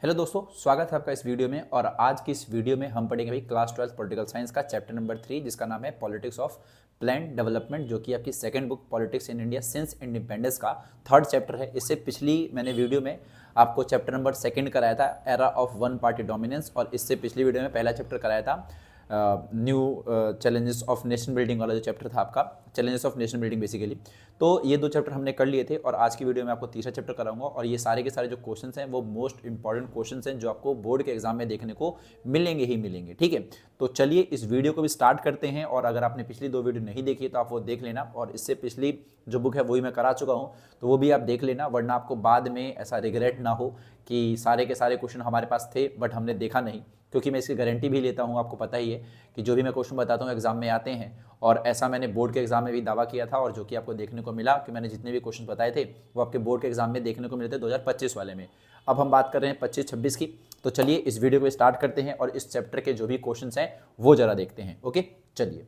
Hello दोस्तों, स्वागत है आपका इस वीडियो में। और आज की इस वीडियो में हम पढ़ेंगे भाई क्लास 12 पॉलिटिकल साइंस का चैप्टर नंबर 3, जिसका नाम है पॉलिटिक्स ऑफ प्लान डेवलपमेंट, जो कि आपकी second book politics in India since independence का थर्ड चैप्टर है। इससे पिछली मैंने वीडियो में आपको चैप्टर नंबर सेकंड कराया था, era of one party dominance, और इससे पिछली वीडियो में पहला चैप्टर कराया था new challenges of nation building वाला जो चैप्टर था आपका, challenges of nation building basically. तो ये दो चैप्टर हमने कर लिए थे और आज की वीडियो में आपको तीसरा चैप्टर कराऊंगा। और ये सारे के सारे जो क्वेश्चंस हैं वो मोस्ट इंपॉर्टेंट क्वेश्चंस हैं जो आपको बोर्ड के एग्जाम में देखने को मिलेंगे ही मिलेंगे। ठीक है, तो चलिए इस वीडियो को भी स्टार्ट करते हैं। और अगर आपने पिछली दो वीडियो नहीं देखी तो आप वो देख लेना, और इससे पिछली जो बुक है वही मैं करा चुका हूँ, तो वो भी आप देख लेना, वरना आपको बाद में ऐसा रिग्रेट ना हो कि सारे के सारे क्वेश्चन हमारे पास थे बट हमने देखा नहीं। क्योंकि मैं इसकी गारंटी भी लेता हूँ, आपको पता ही है कि जो भी मैं क्वेश्चन बताता हूँ एग्जाम में आते हैं, और ऐसा मैंने बोर्ड के एग्जाम में भी दावा किया था, और जो कि आपको देखने को मिला कि मैंने जितने भी क्वेश्चन बताए थे वो आपके बोर्ड के एग्जाम में देखने को मिले थे 2025 वाले में। अब हम बात कर रहे हैं 25-26 की। तो चलिए इस वीडियो को स्टार्ट करते हैं और इस चैप्टर के जो भी क्वेश्चन हैं वो जरा देखते हैं। ओके, चलिए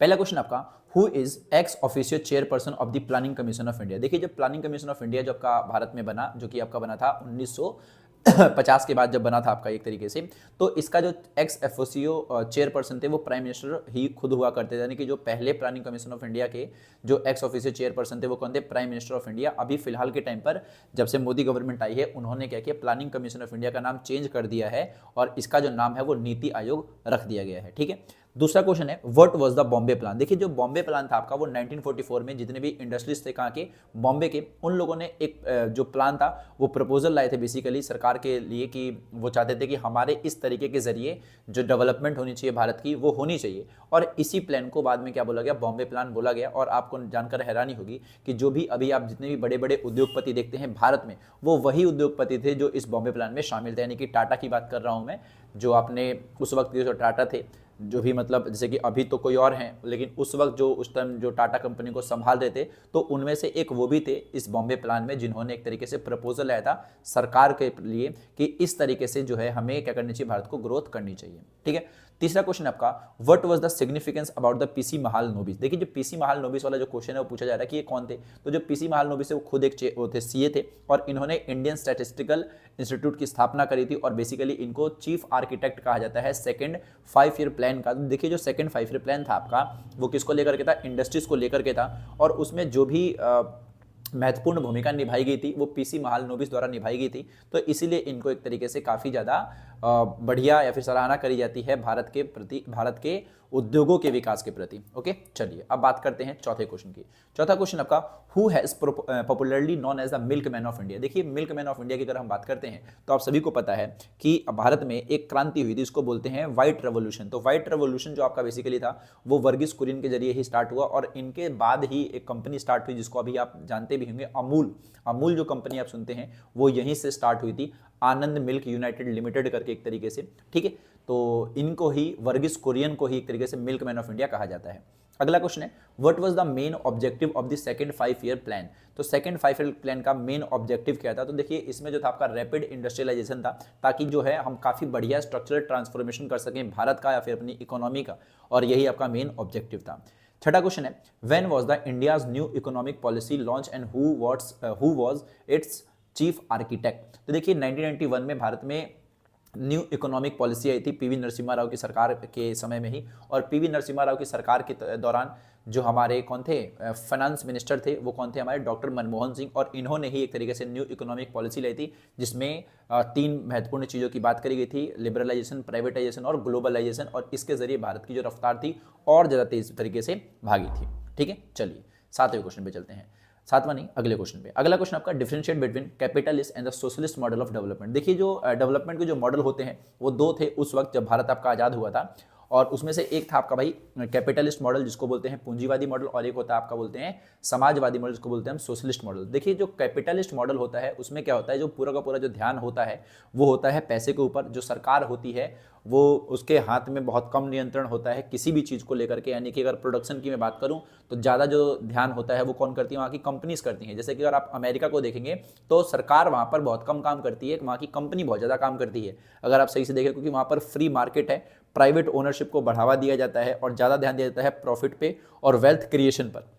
पहला क्वेश्चन आपका, who is x official chairperson of the planning commission of India. देखिए, जब प्लानिंग कमीशन ऑफ इंडिया जो आपका भारत में बना, जो कि आपका बना था 1950 के बाद जब बना था आपका एक तरीके से, तो इसका जो एक्स ऑफिशियो चेयरपर्सन थे वो प्राइम मिनिस्टर ही खुद हुआ करते थे। यानी कि जो पहले प्लानिंग कमीशन ऑफ इंडिया के जो एक्स ऑफिशियो चेयरपर्सन थे वो कौन थे? Prime minister of India. अभी फिलहाल के टाइम पर जब से मोदी गवर्नमेंट आई है, उन्होंने क्या किया, प्लानिंग कमीशन ऑफ इंडिया का नाम चेंज कर दिया है और इसका जो नाम है वो नीति आयोग रख दिया गया है। ठीक है, दूसरा क्वेश्चन है, what was the Bombay plan. देखिए, जो बॉम्बे प्लान था आपका वो 1944 में जितने भी इंडस्ट्रीज थे कहाँ के, बॉम्बे के, उन लोगों ने एक जो प्लान था वो प्रपोजल लाए थे बेसिकली सरकार के लिए, कि वो चाहते थे कि हमारे इस तरीके के जरिए जो डेवलपमेंट होनी चाहिए भारत की वो होनी चाहिए। और इसी प्लान को बाद में क्या बोला गया? बॉम्बे प्लान बोला गया। और आपको जानकर हैरानी होगी कि जो भी अभी आप जितने भी बड़े बड़े उद्योगपति देखते हैं भारत में, वो वही उद्योगपति थे जो इस बॉम्बे प्लान में शामिल थे। यानी कि टाटा की बात कर रहा हूँ मैं, जो आपने उस वक्त के जो टाटा थे, जो भी मतलब जैसे कि अभी तो कोई और हैं, लेकिन उस वक्त जो उस टाइम जो टाटा कंपनी को संभाल रहे थे, तो उनमें से एक वो भी थे इस बॉम्बे प्लान में, जिन्होंने एक तरीके से प्रपोजल लाया था सरकार के लिए कि इस तरीके से जो है हमें क्या करनी चाहिए, भारत को ग्रोथ करनी चाहिए। ठीक है, तीसरा क्वेश्चन आपका, what was the significance about the PC Mahalanobis. देखिए, जो पीसी महालनोबिस वाला जो क्वेश्चन है वो पूछा जा रहा है कि ये कौन थे। तो जो पीसी महालनोबिस है वो खुद एक वो थे, सीए थे, और इन्होंने इंडियन स्टैटिस्टिकल इंस्टीट्यूट की स्थापना करी थी, और बेसिकली इनको चीफ आर्किटेक्ट कहा जाता है सेकंड 5 ईयर प्लान का। तो देखिए, जो सेकंड 5 ईयर प्लान था आपका वो किसको लेकर के था? इंडस्ट्रीज को लेकर के था, और उसमें जो भी महत्वपूर्ण भूमिका निभाई गई थी वो पीसी महालनोबिस द्वारा निभाई गई थी। तो इसीलिए इनको एक तरीके से काफ़ी ज़्यादा बढ़िया या फिर सराहना करी जाती है भारत के प्रति, भारत के उद्योगों के विकास के प्रति। ओके, चलिए अब बात करते हैं चौथे क्वेश्चन की। चौथा क्वेश्चन आपका, who has popularly known as the milk man of India. देखिए, मिल्क मैन ऑफ इंडिया की अगर हम बात करते हैं तो आप सभी को पता है कि भारत में एक क्रांति हुई थी, इसको बोलते हैं व्हाइट रेवोल्यूशन। तो व्हाइट रेवोल्यूशन जो आपका बेसिकली था वो वर्गीस कुरियन के जरिए ही स्टार्ट हुआ, और इनके बाद ही एक कंपनी स्टार्ट हुई जिसको अभी आप जानते भी होंगे, अमूल। अमूल जो कंपनी आप सुनते हैं वो यहीं से स्टार्ट हुई थी, आनंद मिल्क यूनाइटेड लिमिटेड करके एक तरीके से। ठीक है, तो इनको ही, वर्गीस कुरियन को ही एक तरीके से मिल्क मैन ऑफ इंडिया कहा जाता है। अगला क्वेश्चन है, what was the main objective of the second 5 year plan. तो सेकंड 5 ईयर प्लान का मेन ऑब्जेक्टिव क्या था? तो देखिए, इसमें जो था आपका रैपिड इंडस्ट्रियलाइजेशन था, ताकि जो है हम काफ़ी बढ़िया स्ट्रक्चरल ट्रांसफॉर्मेशन कर सकें भारत का या फिर अपनी इकोनॉमी का, और यही आपका मेन ऑब्जेक्टिव था। छठा क्वेश्चन है, when was the India's new economic policy launch and who was it's chief architect. तो देखिए, 1991 में भारत में न्यू इकोनॉमिक पॉलिसी आई थी पीवी नरसिम्हा राव की सरकार के समय में ही। और पीवी नरसिम्हा राव की सरकार के दौरान जो हमारे कौन थे, फाइनेंस मिनिस्टर थे, वो कौन थे? हमारे डॉक्टर मनमोहन सिंह। और इन्होंने ही एक तरीके से न्यू इकोनॉमिक पॉलिसी लाई थी, जिसमें 3 महत्वपूर्ण चीज़ों की बात करी गई थी, लिबरलाइजेशन, प्राइवेटाइजेशन और ग्लोबलाइजेशन। और इसके जरिए भारत की जो रफ्तार थी और ज़्यादा तेज तरीके से भागी थी। ठीक है, चलिए 7वें क्वेश्चन पे चलते हैं। 7वां नहीं, अगले क्वेश्चन पे। अगला क्वेश्चन आपका, differentiate between capitalist and the socialist model of development. देखिए, जो डेवलपमेंट के जो मॉडल होते हैं वो 2 थे उस वक्त जब भारत आपका आज़ाद हुआ था, और उसमें से एक था आपका भाई कैपिटलिस्ट मॉडल जिसको बोलते हैं पूंजीवादी मॉडल, और एक होता है आपका बोलते हैं समाजवादी मॉडल जिसको बोलते हैं हम सोशलिस्ट मॉडल। देखिए, जो कैपिटलिस्ट मॉडल होता है उसमें क्या होता है, जो पूरा का पूरा जो ध्यान होता है वो होता है पैसे के ऊपर। जो सरकार होती है वो, उसके हाथ में बहुत कम नियंत्रण होता है किसी भी चीज़ को लेकर के। यानी कि अगर प्रोडक्शन की मैं बात करूं तो ज़्यादा जो ध्यान होता है वो कौन करती है? वहाँ की कंपनीज करती हैं। जैसे कि अगर आप अमेरिका को देखेंगे तो सरकार वहाँ पर बहुत कम काम करती है, वहाँ की कंपनी बहुत ज़्यादा काम करती है, अगर आप सही से देखें, क्योंकि वहाँ पर फ्री मार्केट है, प्राइवेट ओनरशिप को बढ़ावा दिया जाता है और ज़्यादा ध्यान दिया जाता है प्रॉफिट पे और वेल्थ क्रिएशन पर।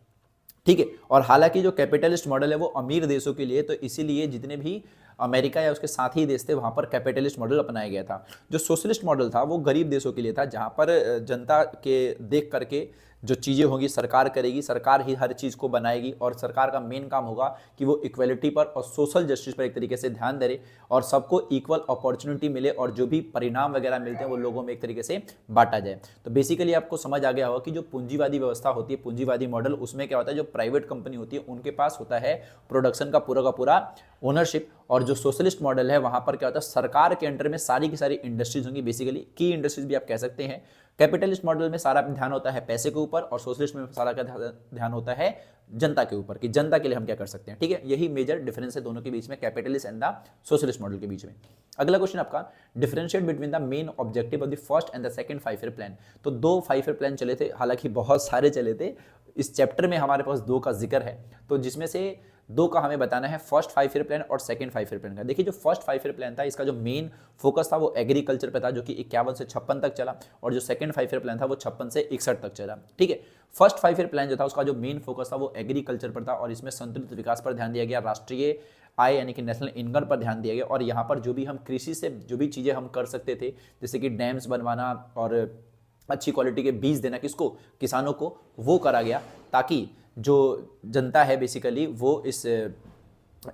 ठीक है, और हालांकि जो कैपिटलिस्ट मॉडल है वो अमीर देशों के लिए, तो इसीलिए जितने भी अमेरिका या उसके साथ ही देश थे वहाँ पर कैपिटलिस्ट मॉडल अपनाया गया था। जो सोशलिस्ट मॉडल था वो गरीब देशों के लिए था, जहाँ पर जनता के देख करके जो चीज़ें होंगी सरकार करेगी, सरकार ही हर चीज़ को बनाएगी और सरकार का मेन काम होगा कि वो इक्वलिटी पर और सोशल जस्टिस पर एक तरीके से ध्यान दे और सबको इक्वल अपॉर्चुनिटी मिले और जो भी परिणाम वगैरह मिलते हैं वो लोगों में एक तरीके से बांटा जाए। तो बेसिकली आपको समझ आ गया होगा कि जो पूंजीवादी व्यवस्था होती है, पूंजीवादी मॉडल, उसमें क्या होता है, जो प्राइवेट कंपनी होती है उनके पास होता है प्रोडक्शन का पूरा ओनरशिप, और जो सोशलिस्ट मॉडल है वहां पर क्या होता है, सरकार के अंडर में सारी की सारी इंडस्ट्रीज होंगी, बेसिकली की इंडस्ट्रीज भी आप कह सकते हैं। कैपिटलिस्ट मॉडल में सारा ध्यान होता है पैसे के ऊपर और सोशलिस्ट में सारा का ध्यान होता है जनता के ऊपर कि जनता के लिए हम क्या कर सकते हैं। ठीक है, यही मेजर डिफरेंस है दोनों के बीच में, capitalist and the socialist model के बीच में। अगला क्वेश्चन आपका, differentiate between the main objective of the first and the second 5 year plan. तो 2 5 ईयर प्लान चले थे, हालांकि बहुत सारे चले थे, इस चैप्टर में हमारे पास 2 का जिक्र है, तो जिसमें से 2 का हमें बताना है, फर्स्ट 5 ईयर प्लान और सेकंड 5 ईयर प्लान का। देखिए जो फर्स्ट 5 ईयर प्लान था इसका जो मेन फोकस था वो एग्रीकल्चर पे था, जो कि 51 से 56 तक चला, और जो सेकंड 5 ईयर प्लान था वो 56 से 61 तक चला। ठीक है, फर्स्ट 5 ईयर प्लान जो था उसका जो मेन फोकस था वो एग्रीकल्चर पर था और इसमें संतुलित विकास पर ध्यान दिया गया, राष्ट्रीय आय यानी कि नेशनल इनकम पर ध्यान दिया गया, और यहाँ पर जो भी हम कृषि से जो भी चीज़ें हम कर सकते थे, जैसे कि डैम्स बनवाना और अच्छी क्वालिटी के बीज देना किसको, किसानों को, वो करा गया, ताकि जो जनता है बेसिकली वो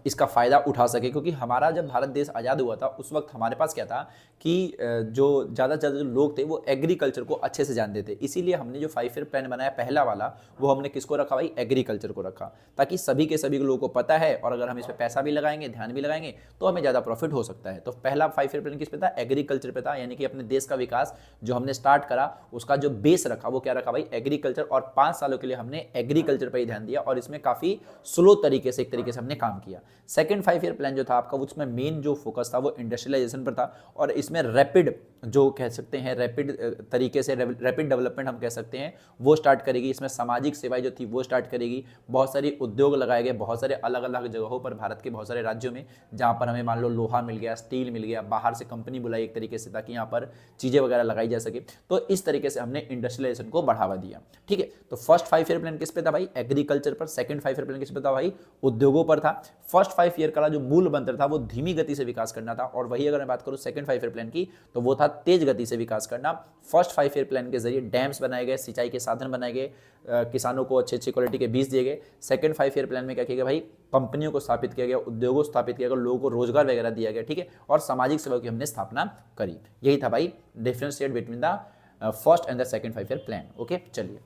इसका फ़ायदा उठा सके। क्योंकि हमारा जब भारत देश आज़ाद हुआ था उस वक्त हमारे पास क्या था कि जो ज़्यादा से ज़्यादा जो लोग थे वो एग्रीकल्चर को अच्छे से जानते थे, इसीलिए हमने जो 5 ईयर प्लान बनाया पहला वाला, वो हमने किसको रखा भाई, एग्रीकल्चर को रखा, ताकि सभी के सभी लोगों को पता है और अगर हम इस पर पैसा भी लगाएंगे, ध्यान भी लगाएंगे, तो हमें ज़्यादा प्रॉफिट हो सकता है। तो पहला 5 ईयर प्लान किस पे था, एग्रीकल्चर पे था, यानी कि अपने देश का विकास जो हमने स्टार्ट करा उसका जो बेस रखा वो क्या रखा भाई, एग्रीकल्चर, और 5 सालों के लिए हमने एग्रीकल्चर पर ही ध्यान दिया और इसमें काफ़ी स्लो तरीके से एक तरीके से हमने काम किया। सेकंड 5 ईयर प्लान जो था आपका, उसमें मेन जो फोकस था वो इंडस्ट्रियलाइजेशन पर था और इसमें रैपिड जो कह सकते हैं रैपिड तरीके से रैपिड डेवलपमेंट हम कह सकते हैं वो स्टार्ट करेगी। इसमें सामाजिक सेवाएं जो थी वो स्टार्ट करेगी, बहुत सारे उद्योग लगाए गए बहुत सारे अलग अलग जगहों पर भारत के बहुत सारे राज्यों में, जहाँ पर हमें मान लो लोहा मिल गया, स्टील मिल गया, बाहर से कंपनी बुलाई एक तरीके से ताकि यहाँ पर चीज़ें वगैरह लगाई जा सके। तो इस तरीके से हमने इंडस्ट्रियलाइजेशन को बढ़ावा दिया। ठीक है, तो फर्स्ट 5 ईयर प्लान किस पे था भाई, एग्रीकल्चर पर। सेकंड 5 ईयर प्लान किस पे था भाई, उद्योगों पर था। फर्स्ट 5 ईयर का जो मूल मंत्र था वो धीमी गति से विकास करना था, और वही अगर मैं बात करूं सेकंड 5 ईयर प्लान की तो वो था तेज गति से विकास करना। फर्स्ट 5 ईयर प्लान के जरिए डैम्स बनाए गए, सिंचाई के साधन बनाए गए, किसानों को अच्छे अच्छे क्वालिटी के बीज दिए गए। सेकंड 5 ईयर प्लान में क्या किया गया भाई, कंपनियों को स्थापित किया गया, उद्योगों को स्थापित किया गया, लोगों को रोजगार वगैरह दिया गया। ठीक है, और सामाजिक सेवा की हमने स्थापना करी। यही था भाई differentiate between the first and the second 5 year plan. Okay, चलिए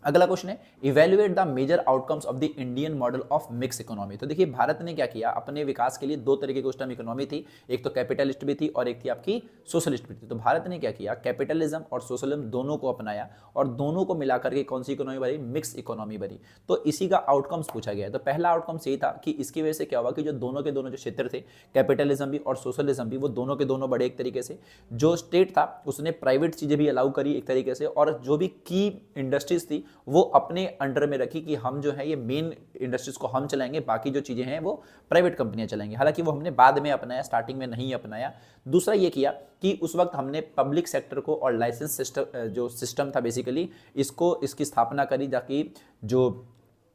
अगला क्वेश्चन है, evaluate the major outcomes of the Indian model of mix economy. तो देखिए भारत ने क्या किया, अपने विकास के लिए 2 तरीके की उस टाइम इकोनॉमी थी, एक तो कैपिटलिस्ट भी थी और एक थी आपकी सोशलिस्ट भी थी। तो भारत ने क्या किया, कैपिटलिज्म और सोशलिज्म दोनों को अपनाया और दोनों को मिलाकर के कौन सी इकोनॉमी बनी, मिक्स इकोनॉमी बनी। तो इसी का आउटकम्स पूछा गया है। तो पहला आउटकम्स यही था कि इसकी वजह से क्या हुआ कि जो दोनों के दोनों जो क्षेत्र थे, कैपिटलिज्म भी और सोशलिज्म भी, वो दोनों के दोनों बड़े एक तरीके से। जो स्टेट था उसने प्राइवेट चीजें भी अलाउ करी एक तरीके से, और जो भी की इंडस्ट्रीज थी वो अपने अंडर में रखी कि हम जो है ये मेन इंडस्ट्रीज को हम चलाएंगे, बाकी जो चीजें हैं वो प्राइवेट कंपनियां चलाएंगी। हालांकि वो हमने बाद में अपनाया, स्टार्टिंग में नहीं अपनाया। दूसरा ये किया कि उस वक्त हमने पब्लिक सेक्टर को और लाइसेंस सिस्टम जो सिस्टम था बेसिकली इसकी स्थापना करी, ताकि जो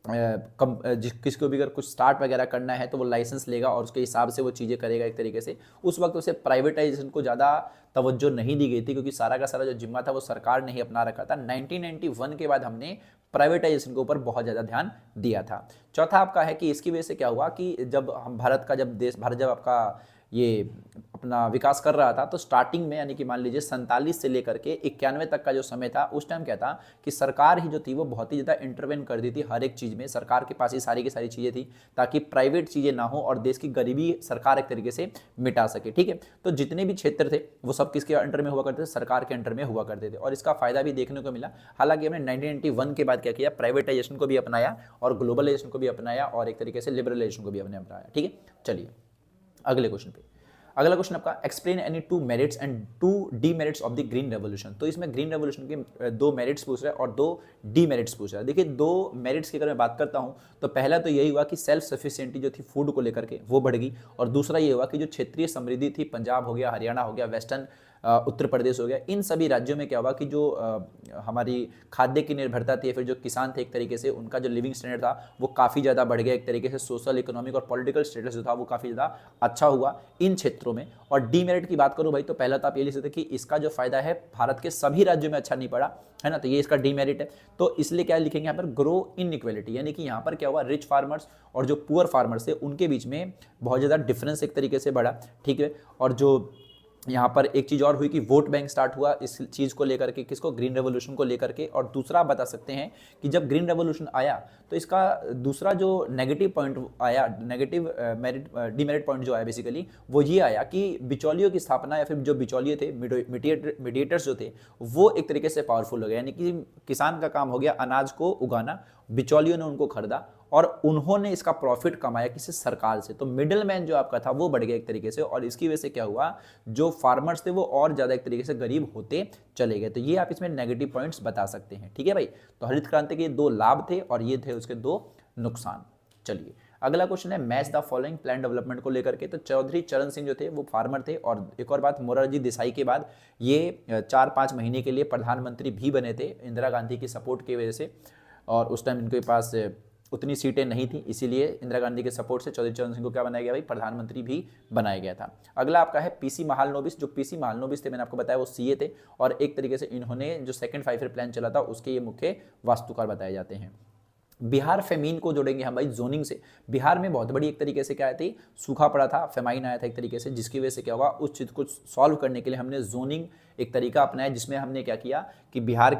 किसी को भी अगर कुछ स्टार्ट वगैरह करना है तो वो लाइसेंस लेगा और उसके हिसाब से वो चीज़ें करेगा एक तरीके से। उस वक्त उसे प्राइवेटाइजेशन को ज़्यादा तवज्जो नहीं दी गई थी, क्योंकि सारा का सारा जो जिम्मा था वो सरकार ने ही अपना रखा था। 1991 के बाद हमने प्राइवेटाइजेशन के ऊपर बहुत ज़्यादा ध्यान दिया था। चौथा आपका है कि इसकी वजह से क्या हुआ कि जब हम भारत जब आपका ये अपना विकास कर रहा था तो स्टार्टिंग में यानी कि मान लीजिए 47 से लेकर के 91 तक का जो समय था, उस टाइम क्या था कि सरकार ही जो थी वो बहुत ही ज़्यादा इंटरवेन कर दी थी हर एक चीज़ में। सरकार के पास ही सारी की सारी चीज़ें थी ताकि प्राइवेट चीज़ें ना हो और देश की गरीबी सरकार एक तरीके से मिटा सके। ठीक है, तो जितने भी क्षेत्र थे वो सब किसके अंडर में हुआ करते थे, सरकार के अंडर में हुआ करते थे, और इसका फायदा भी देखने को मिला। हालांकि हमने 1991 के बाद क्या किया, प्राइवेटाइजेशन को भी अपनाया और ग्लोबलाइजेशन को भी अपनाया और एक तरीके से लिबरलाइजेशन को भी हमने अपनाया। ठीक है, चलिए अगले क्वेश्चन पे। अगला क्वेश्चन आपका, explain any 2 merits and 2 demerits of the green revolution. तो इसमें ग्रीन रेवोल्यूशन के 2 मेरिट्स पूछ रहा है और 2 डीमेरिट्स पूछ रहा है। देखिए 2 मेरिट्स की अगर मैं बात करता हूँ तो पहला तो यही हुआ कि सेल्फ सफिशिएंटी जो थी फूड को लेकर के वो बढ़ गई, और दूसरा ये हुआ कि जो क्षेत्रीय समृद्धि थी, पंजाब हो गया, हरियाणा हो गया, वेस्टर्न उत्तर प्रदेश हो गया, इन सभी राज्यों में क्या हुआ कि जो हमारी खाद्य की निर्भरता थी, फिर जो किसान थे एक तरीके से उनका जो लिविंग स्टैंडर्ड था वो काफ़ी ज़्यादा बढ़ गया, एक तरीके से सोशल इकोनॉमिक और पॉलिटिकल स्टेटस जो था वो काफ़ी ज़्यादा अच्छा हुआ इन क्षेत्रों में। और डीमेरिट की बात करूँ भाई तो पहला तो आप ये लिख सकते कि इसका जो फायदा है भारत के सभी राज्यों में अच्छा नहीं पड़ा, है ना, तो ये इसका डीमेरिट है। तो इसलिए क्या लिखेंगे यहाँ पर, ग्रो इनइक्वालिटी, यानी कि यहाँ पर क्या हुआ, रिच फार्मर्स और जो पुअर फार्मर्स थे उनके बीच में बहुत ज़्यादा डिफरेंस एक तरीके से बढ़ा, ठीक है। और जो यहाँ पर एक चीज़ और हुई कि वोट बैंक स्टार्ट हुआ इस चीज़ को लेकर के, किसको, ग्रीन रेवोल्यूशन को लेकर के। और दूसरा आप बता सकते हैं कि जब ग्रीन रेवोल्यूशन आया तो इसका दूसरा जो नेगेटिव पॉइंट आया, नेगेटिव डीमेरिट पॉइंट जो आया बेसिकली वो ये आया कि बिचौलियों की स्थापना, या फिर जो बिचौलिए थे, मीडिएटर्स जो थे वो एक तरीके से पावरफुल हो गए, यानी कि किसान का काम हो गया अनाज को उगाना, बिचौलियों ने उनको खरीदा और उन्होंने इसका प्रॉफिट कमाया किसी सरकार से, तो मिडिल मैन जो आपका था वो बढ़ गया एक तरीके से। और इसकी वजह से क्या हुआ, जो फार्मर्स थे वो और ज़्यादा एक तरीके से गरीब होते चले गए। तो ये आप इसमें नेगेटिव पॉइंट्स बता सकते हैं, ठीक है भाई। तो हरित क्रांति के 2 लाभ थे और ये थे उसके 2 नुकसान। चलिए अगला क्वेश्चन है, match the following plan development को लेकर के। तो चौधरी चरण सिंह जो थे वो फार्मर थे, और एक और बात, मोरारजी देसाई के बाद ये 4-5 महीने के लिए प्रधानमंत्री भी बने थे इंदिरा गांधी की सपोर्ट की वजह से, और उस टाइम इनके पास उतनी सीटें नहीं थी, इसीलिए इंदिरा गांधी के सपोर्ट से चौधरी चरण सिंह को क्या बनाया गया भाई, प्रधानमंत्री भी बनाया गया था। अगला आपका है पीसी महालनोबिस। जो पीसी महालनोबिस थे मैंने आपको बताया वो सीए थे, और एक तरीके से इन्होंने जो सेकंड 5 ईयर प्लान चला था उसके ये मुख्य वास्तुकार बताए जाते हैं। बिहार फेमीन को जोड़ेंगे हम भाई जोनिंग से। बिहार में बहुत बड़ी एक तरीके से क्या आई थी, सूखा पड़ा था, फेमाइन आया था एक तरीके से, जिसकी वजह से क्या हुआ, उस चीज़ को सॉल्व करने के लिए हमने जोनिंग एक तरीका अपनाया, जिसमें हमने क्या किया कि बिहार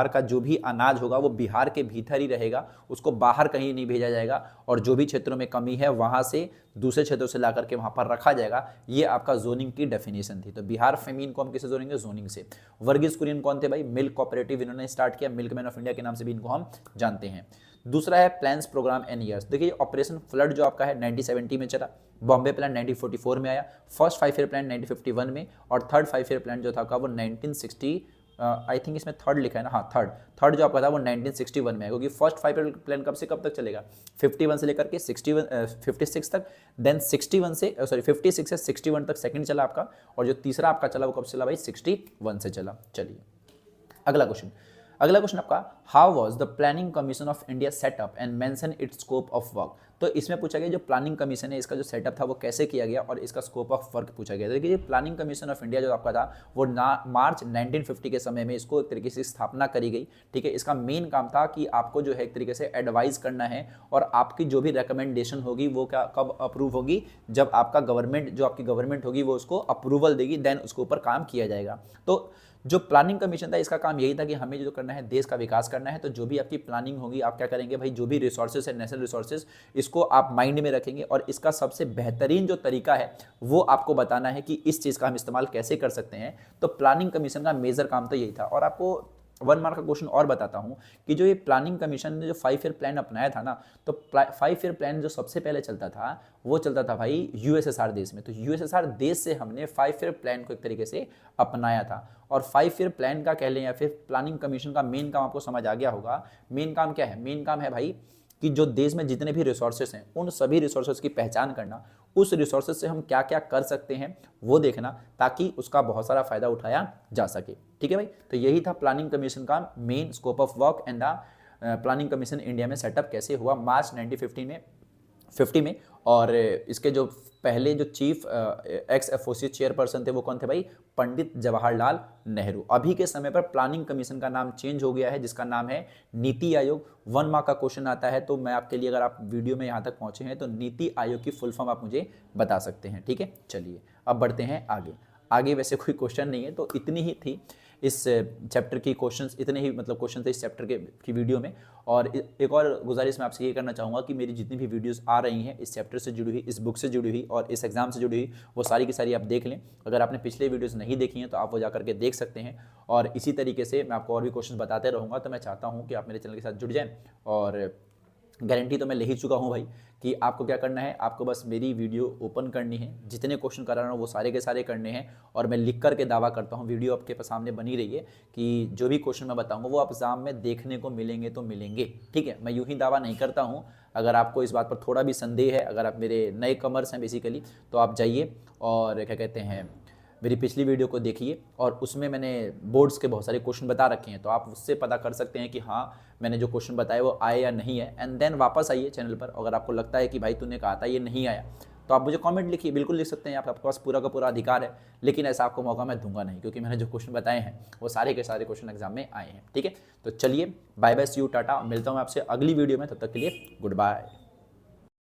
का जो भी अनाज होगा वो बिहार के भीतर ही रहेगा, उसको बाहर कहीं नहीं भेजा जाएगा, और जो भी क्षेत्रों में कमी है वहाँ से दूसरे क्षेत्रों से ला करके वहाँ पर रखा जाएगा। ये आपका जोनिंग की डेफिनेशन थी। तो बिहार फेमीन को हम किसे जोड़ेंगे, जोनिंग से। वर्गीस कुरियन कौन थे भाई, मिल्क कोऑपरेटिव इन्होंने स्टार्ट किया, मिल्कमैन ऑफ इंडिया के नाम से भी इनको हम जानते हैं। दूसरा है प्लान्स प्रोग्राम एंड ईयर्स। देखिए ऑपरेशन फ्लड जो आपका है 1970 में चला, बॉम्बे प्लान 1944 में आया, फर्स्ट 5 ईयर प्लान 1951 में, और थर्ड 5 ईयर प्लान जो था आपका वो 1960, आई थिंक इसमें थर्ड लिखा है ना, हाँ थर्ड जो आपका था वो 1961 में है, क्योंकि फर्स्ट 5 ईयर प्लान कब से कब तक चलेगा, 51 से लेकर के 56 तक, देन 56 से 61 तक सेकंड चला आपका, और जो तीसरा आपका चला वो कब चला भाई, 61 से चला। चलिए अगला क्वेश्चन आपका, how was the planning commission of India setup and mention it's scope of work. तो इसमें पूछा गया जो प्लानिंग कमीशन है इसका जो सेटअप था वो कैसे किया गया और इसका स्कोप ऑफ वर्क पूछा गया। देखिए प्लानिंग कमीशन ऑफ इंडिया जो आपका था वो मार्च 1950 के समय में इसको एक तरीके से स्थापना करी गई, ठीक है। इसका मेन काम था कि आपको जो है एक तरीके से एडवाइस करना है, और आपकी जो भी रिकमेंडेशन होगी वो क्या कब अप्रूव होगी, जब आपका गवर्नमेंट जो आपकी गवर्नमेंट होगी वो उसको अप्रूवल देगी, देन उसके ऊपर काम किया जाएगा। तो जो प्लानिंग कमीशन था इसका काम यही था कि हमें जो करना है देश का विकास करना है, तो जो भी आपकी प्लानिंग होगी आप क्या करेंगे भाई, जो भी रिसोर्सेज है नेशनल रिसोर्सेज इसको आप माइंड में रखेंगे, और इसका सबसे बेहतरीन जो तरीका है वो आपको बताना है कि इस चीज़ का हम इस्तेमाल कैसे कर सकते हैं। तो प्लानिंग कमीशन का मेजर काम तो यही था। और आपको 1 मार्क का क्वेश्चन और बताता हूं कि जो ये प्लानिंग कमीशन ने जो 5 ईयर प्लान अपनाया था ना, तो 5 ईयर प्लान जो सबसे पहले चलता था वो चलता था भाई यूएसएसआर देश में। तो यूएसएसआर देश से हमने 5 ईयर प्लान को एक तरीके से अपनाया था। और 5 ईयर प्लान का कह लें या फिर प्लानिंग कमीशन का मेन काम आपको समझ आ गया होगा। मेन काम क्या है, मेन काम है भाई कि जो देश में जितने भी रिसोर्सेस हैं उन सभी रिसोर्सेस की पहचान करना, उस रिसोर्सेज से हम क्या क्या कर सकते हैं वो देखना, ताकि उसका बहुत सारा फायदा उठाया जा सके, ठीक है भाई। तो यही था प्लानिंग कमीशन का main scope of work and the planning commission India में सेटअप कैसे हुआ मार्च 1950 में। और इसके जो पहले जो चीफ एक्स एसोसिएट चेयरपर्सन थे वो कौन थे भाई, पंडित जवाहरलाल नेहरू। अभी के समय पर प्लानिंग कमीशन का नाम चेंज हो गया है जिसका नाम है नीति आयोग। 1 मार्क का क्वेश्चन आता है तो मैं आपके लिए, अगर आप वीडियो में यहाँ तक पहुँचे हैं तो नीति आयोग की फुल फॉर्म आप मुझे बता सकते हैं, ठीक है। चलिए अब बढ़ते हैं आगे वैसे कोई क्वेश्चन नहीं है, तो इतनी ही थी इस चैप्टर की क्वेश्चंस, इतने ही मतलब क्वेश्चन थे इस चैप्टर की वीडियो में। और एक और गुजारिश मैं आपसे ये करना चाहूँगा कि मेरी जितनी भी वीडियोस आ रही हैं इस चैप्टर से जुड़ी हुई, इस बुक से जुड़ी हुई और इस एग्जाम से जुड़ी हुई, वो सारी की सारी आप देख लें। अगर आपने पिछले वीडियोस नहीं देखी हैं तो आप वो जा करके देख सकते हैं। और इसी तरीके से मैं आपको और भी क्वेश्चन बताते रहूँगा। तो मैं चाहता हूँ कि आप मेरे चैनल के साथ जुड़ जाएँ, और गारंटी तो मैं ले ही चुका हूँ भाई कि आपको क्या करना है, आपको बस मेरी वीडियो ओपन करनी है, जितने क्वेश्चन कर रहा हूँ वो सारे के सारे करने हैं। और मैं लिख करके दावा करता हूँ, वीडियो आपके सामने बनी रही है कि जो भी क्वेश्चन मैं बताऊँगा वो आप एग्जाम में देखने को मिलेंगे तो मिलेंगे, ठीक है। मैं यूँ ही दावा नहीं करता हूँ। अगर आपको इस बात पर थोड़ा भी संदेह है, अगर आप मेरे नए कमर्स हैं बेसिकली, तो आप जाइए और क्या कहते हैं मेरी पिछली वीडियो को देखिए और उसमें मैंने बोर्ड्स के बहुत सारे क्वेश्चन बता रखे हैं, तो आप उससे पता कर सकते हैं कि हाँ मैंने जो क्वेश्चन बताए वो आए या नहीं है। एंड देन वापस आइए चैनल पर, अगर आपको लगता है कि भाई तूने कहा था ये नहीं आया तो आप मुझे कमेंट लिखिए, बिल्कुल लिख सकते हैं, आपके पास पूरा का पूरा अधिकार है। लेकिन ऐसा आपको मौका मैं दूंगा नहीं, क्योंकि मैंने जो क्वेश्चन बताए हैं वो सारे के सारे क्वेश्चन एग्जाम में आए हैं। ठीक है, तो चलिए बाय बाय, सी यू, टाटा, मिलता हूँ आपसे अगली वीडियो में, तब तक के लिए गुड बाय।